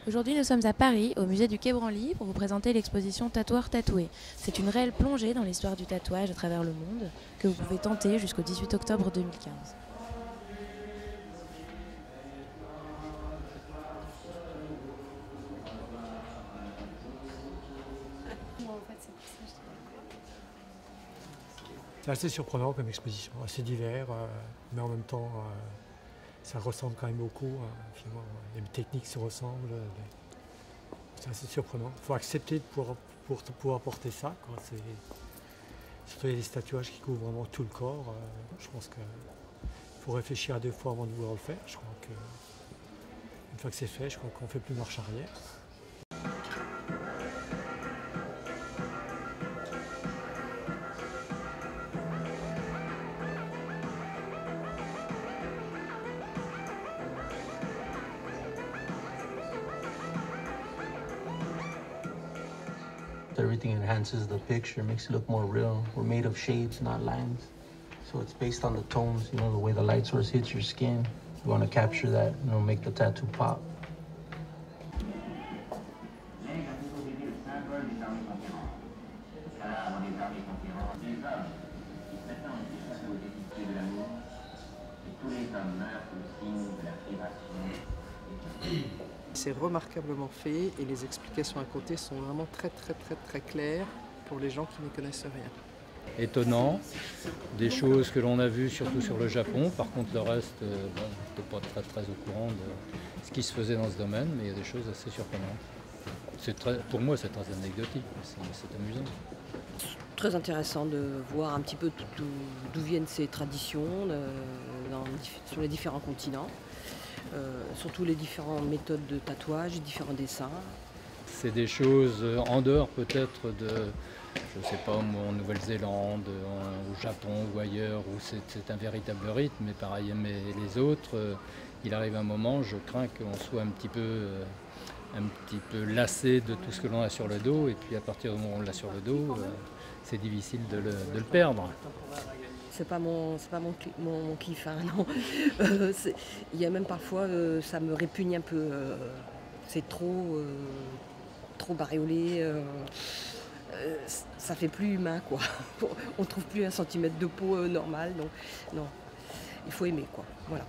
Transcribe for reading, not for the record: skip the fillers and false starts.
Aujourd'hui, nous sommes à Paris, au musée du Quai Branly, pour vous présenter l'exposition Tatoueur tatoué. C'est une réelle plongée dans l'histoire du tatouage à travers le monde, que vous pouvez tenter jusqu'au 18 octobre 2015. C'est assez surprenant comme exposition, assez divers, mais en même temps, ça ressemble quand même beaucoup. Finalement, les techniques se ressemblent. C'est assez surprenant. Il faut accepter pour pouvoir porter ça, quoi. Surtout il y a des tatouages qui couvrent vraiment tout le corps. Je pense qu'il faut réfléchir à deux fois avant de vouloir le faire. Je crois qu'une fois que c'est fait, je crois qu'on ne fait plus marche arrière. Everything enhances the picture, makes it look more real. We're made of shades, not lines. So it's based on the tones, you know, the way the light source hits your skin. You want to capture that, you know, make the tattoo pop. C'est remarquablement fait et les explications à côté sont vraiment très claires pour les gens qui ne connaissent rien. Étonnant, des choses que l'on a vues surtout sur le Japon. Par contre, le reste, on n'était pas très au courant de ce qui se faisait dans ce domaine, mais il y a des choses assez surprenantes. Pour moi, c'est très anecdotique, c'est amusant. Très intéressant de voir un petit peu d'où viennent ces traditions sur les différents continents, surtout les différentes méthodes de tatouage, différents dessins. C'est des choses en dehors peut-être de, je ne sais pas, en Nouvelle-Zélande, au Japon ou ailleurs, où c'est un véritable rythme, mais pareil, mais les autres, il arrive un moment, je crains qu'on soit un petit peu lassé de tout ce que l'on a sur le dos, et puis à partir du moment où on l'a sur le dos, c'est difficile de le perdre. C'est pas mon kiff, hein, non. Il y a même parfois, ça me répugne un peu. C'est trop bariolé. Ça fait plus humain, quoi. On trouve plus un centimètre de peau normal, donc non. Il faut aimer, quoi. Voilà.